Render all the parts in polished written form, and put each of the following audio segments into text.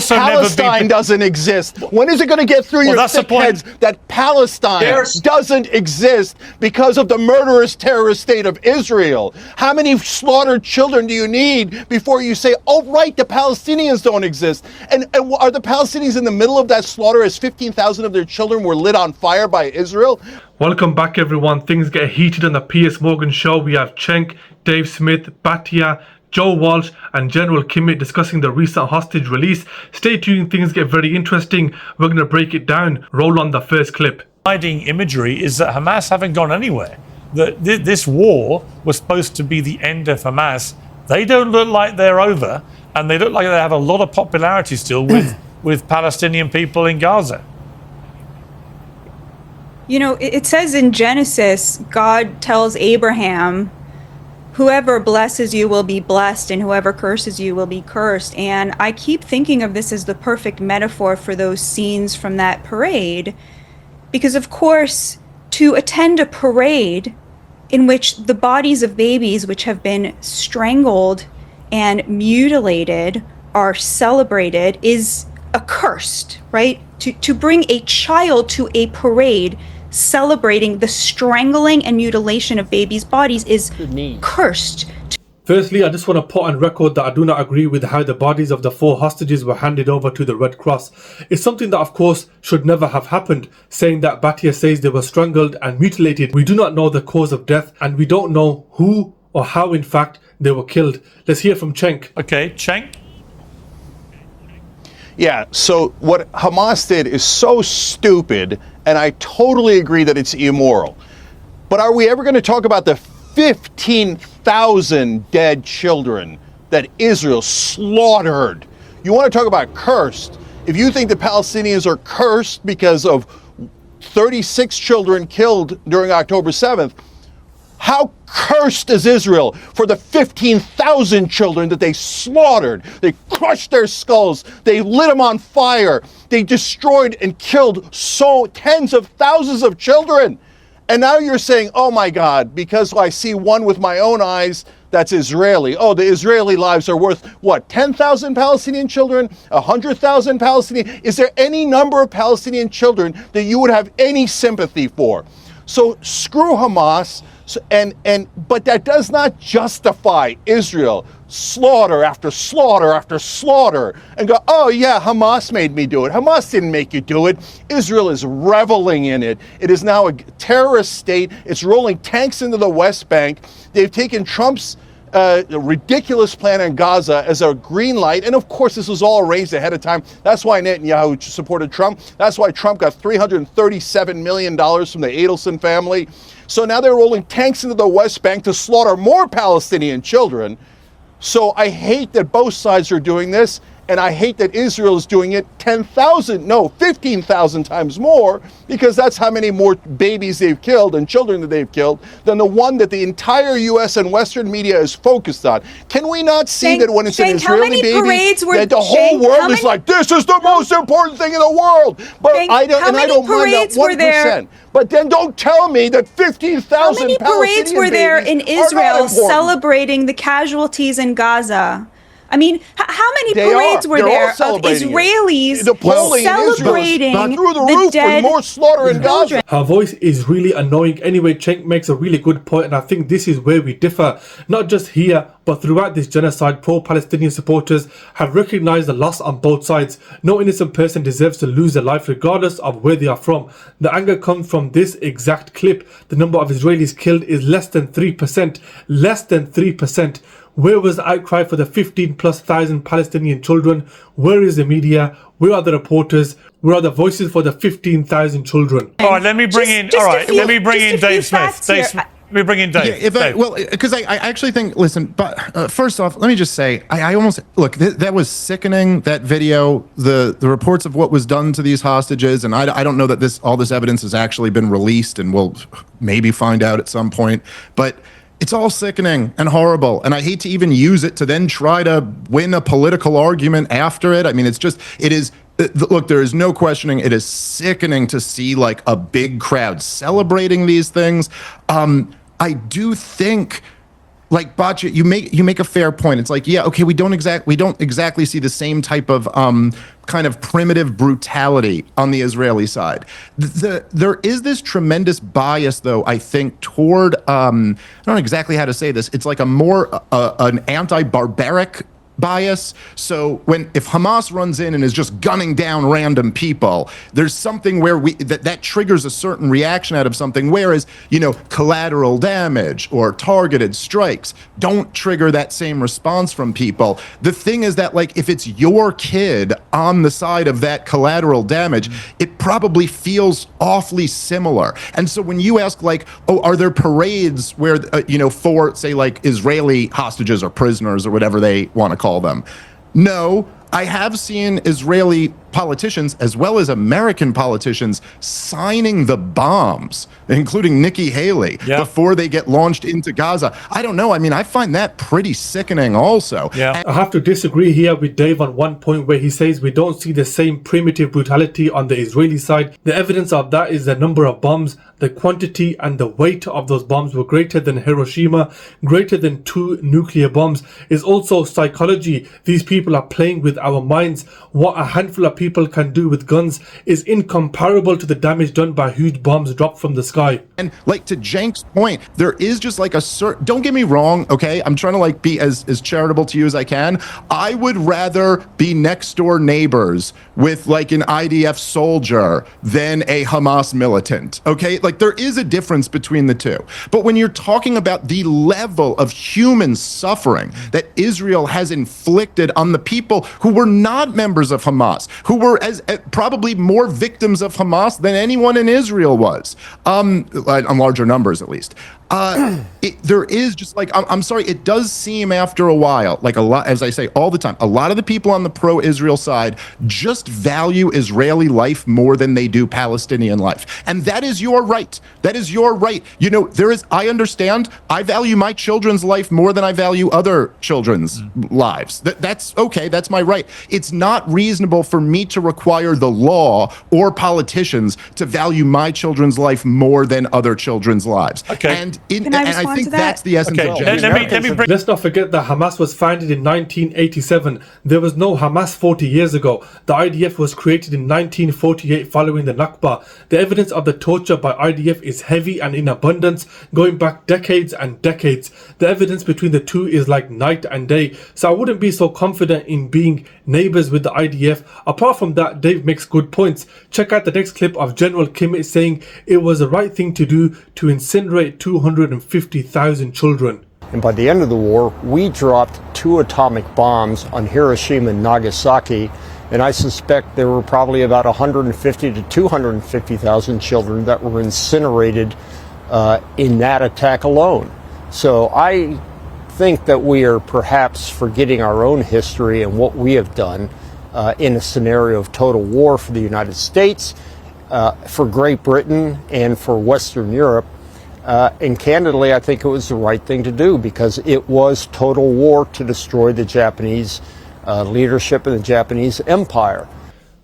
Palestine doesn't exist. When is it going to get through your thick heads that Palestine doesn't exist because of the murderous terrorist state of Israel? How many slaughtered children do you need before you say, oh, right, the Palestinians don't exist? And are the Palestinians in the middle of that slaughter as 15,000 of their children were lit on fire by Israel? Welcome back, everyone. Things get heated on the Piers Morgan show. We have Cenk, Dave Smith, Batya, Joe Walsh and General Kimmitt discussing the recent hostage release. Stay tuned, things get very interesting. We're going to break it down. Roll on the first clip. Hiding imagery is that Hamas haven't gone anywhere. This war was supposed to be the end of Hamas. They don't look like they're over, and they look like they have a lot of popularity still with Palestinian people in Gaza. You know, it says in Genesis, God tells Abraham, whoever blesses you will be blessed and whoever curses you will be cursed. And I keep thinking of this as the perfect metaphor for those scenes from that parade. Because of course, to attend a parade in which the bodies of babies which have been strangled and mutilated are celebrated is accursed, right? To bring a child to a parade celebrating the strangling and mutilation of babies' bodies is cursed. Firstly, I just want to put on record that I do not agree with how the bodies of the 4 hostages were handed over to the Red Cross. It's something that of course should never have happened, saying that Batya says they were strangled and mutilated. We do not know the cause of death and we don't know who or how in fact they were killed. Let's hear from Cenk. Okay, Cenk? Yeah, so what Hamas did is so stupid, and I totally agree that it's immoral. But are we ever going to talk about the 15,000 dead children that Israel slaughtered? You want to talk about cursed? If you think the Palestinians are cursed because of 36 children killed during October 7th, how cursed is Israel for the 15,000 children that they slaughtered? They crushed their skulls. They lit them on fire. They destroyed and killed tens of thousands of children. And now you're saying, oh my God, because I see one with my own eyes, that's Israeli. Oh, the Israeli lives are worth, what, 10,000 Palestinian children? 100,000 Palestinian? Is there any number of Palestinian children that you would have any sympathy for? So screw Hamas. But that does not justify Israel slaughter after slaughter after slaughter and go, oh yeah, Hamas made me do it. Hamas didn't make you do it. Israel is reveling in it. It is now a terrorist state. It's rolling tanks into the West Bank. They've taken Trump's ridiculous plan in Gaza as a green light. And of course, this was all arranged ahead of time. That's why Netanyahu supported Trump. That's why Trump got $337 million from the Adelson family. So now they're rolling tanks into the West Bank to slaughter more Palestinian children. So I hate that both sides are doing this. And I hate that Israel is doing it 15,000 times more, because that's how many more babies they've killed and children that they've killed than the one that the entire U.S. and Western media is focused on. Can we not see that when it's an Israeli baby, that the whole world is like, this is the most important thing in the world? But I don't mind that 1%. But then don't tell me that 15,000 Palestinian How many parades were there in Israel celebrating the casualties in Gaza? I mean, how many parades were there of Israelis celebrating the dead more slaughter in Gaza? Her voice is really annoying. Anyway, Cenk makes a really good point, and I think this is where we differ. Not just here, but throughout this genocide, pro-Palestinian supporters have recognized the loss on both sides. No innocent person deserves to lose their life regardless of where they are from. The anger comes from this exact clip. The number of Israelis killed is less than 3%. Less than 3%. Where was the outcry for the 15,000+ Palestinian children? Where is the media? Where are the reporters? Where are the voices for the 15,000 children? All right, let me bring in Dave Smith. Let me bring in Dave. Because I actually think, listen, but first off, let me just say, I almost, look, that was sickening, that video, the reports of what was done to these hostages, and I don't know that all this evidence has actually been released, and we'll maybe find out at some point, but it's all sickening and horrible, and I hate to even use it to then try to win a political argument after it. I mean, look, there is no questioning, it is sickening to see like a big crowd celebrating these things. I do think like Batya, you make a fair point. It's like, yeah, okay, we don't exactly see the same type of kind of primitive brutality on the Israeli side. There is this tremendous bias, though, I think, toward I don't know exactly how to say this. It's like a more an anti-barbaric bias. So if Hamas runs in and is just gunning down random people, there's something where that triggers a certain reaction out of something, whereas, collateral damage or targeted strikes don't trigger that same response from people. The thing is that, like, if it's your kid on the side of that collateral damage, it probably feels awfully similar. And so when you ask, like, oh, are there parades where for, say, like, Israeli hostages or prisoners or whatever they want to call them? No, I have seen Israeli politicians as well as American politicians signing the bombs, including Nikki Haley, before they get launched into Gaza. I don't know. I mean, I find that pretty sickening also. Yeah. I have to disagree here with Dave on one point where he says we don't see the same primitive brutality on the Israeli side. The evidence of that is the number of bombs, the quantity and the weight of those bombs were greater than Hiroshima, greater than 2 nuclear bombs. Is also psychology. These people are playing with our minds. What a handful of people can do with guns is incomparable to the damage done by huge bombs dropped from the sky. And like, to Cenk's point, there is just like a certain, don't get me wrong, okay? I'm trying to like be as charitable to you as I can. I would rather be next door neighbors with like an IDF soldier than a Hamas militant, okay? Like, there is a difference between the two. But when you're talking about the level of human suffering that Israel has inflicted on the people who were not members of Hamas, who were as probably more victims of Hamas than anyone in Israel was, on larger numbers at least. There is just like, I'm sorry, it does seem after a while, like a lot, as I say all the time, a lot of the people on the pro-Israel side just value Israeli life more than they do Palestinian life. And that is your right. That is your right. I understand, I value my children's life more than I value other children's lives. That's okay, that's my right. It's not reasonable for me to require the law or politicians to value my children's life more than other children's lives. Okay. And Can I I respond think to that? that's the essence of gender. Let me bring. Let's not forget that Hamas was founded in 1987. There was no Hamas 40 years ago. The IDF was created in 1948 following the Nakba. The evidence of the torture by IDF is heavy and in abundance, going back decades and decades. The evidence between the two is like night and day. So I wouldn't be so confident in being neighbors with the IDF. Apart from that, Dave makes good points. Check out the next clip of General Kimmitt saying it was the right thing to do to incinerate 250,000 children. And by the end of the war, we dropped 2 atomic bombs on Hiroshima and Nagasaki, and I suspect there were probably about 150 to 250,000 children that were incinerated in that attack alone. So I think that we are perhaps forgetting our own history and what we have done in a scenario of total war for the United States, for Great Britain, and for Western Europe. And candidly, I think it was the right thing to do because it was total war to destroy the Japanese leadership and the Japanese empire.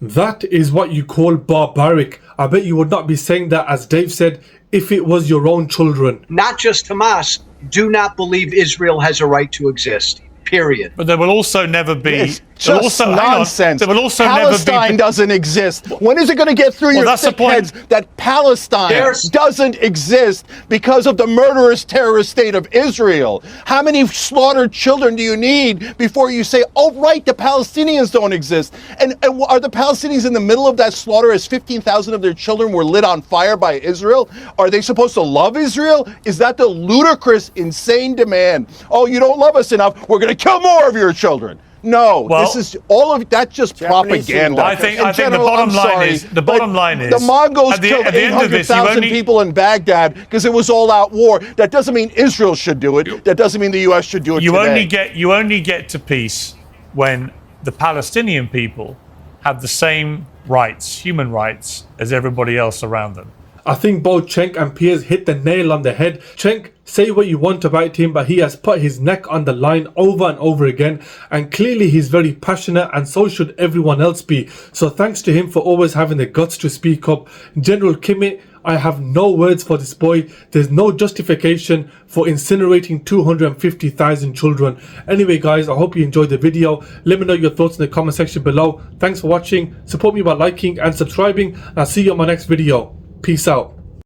That is what you call barbaric. I bet you would not be saying that, as Dave said, if it was your own children. Not just Hamas, do not believe Israel has a right to exist. Period. But there will also never be. It's just nonsense. There will also Palestine never be. doesn't exist. When is it going to get through your thick heads that Palestine doesn't exist because of the murderous terrorist state of Israel? How many slaughtered children do you need before you say, oh, right, the Palestinians don't exist? And are the Palestinians in the middle of that slaughter as 15,000 of their children were lit on fire by Israel? Are they supposed to love Israel? Is that the ludicrous, insane demand? Oh, you don't love us enough, we're going to kill more of your children. No, Well, this is all of that's just propaganda. I think In the general, bottom I'm line sorry, is the but bottom line is the Mongols at the killed end of this, 800,000 people in Baghdad because it was all-out war. That doesn't mean Israel should do it. That doesn't mean the U.S. should do it. You today. only get to peace when the Palestinian people have the same rights, human rights, as everybody else around them. I think both Cenk and Piers hit the nail on the head. Cenk, say what you want about him, but he has put his neck on the line over and over again, and clearly he's very passionate, and so should everyone else be. So thanks to him for always having the guts to speak up. General Kimmitt, I have no words for this boy. There's no justification for incinerating 250,000 children. Anyway guys, I hope you enjoyed the video. Let me know your thoughts in the comment section below. Thanks for watching. Support me by liking and subscribing, and I'll see you on my next video. Peace out.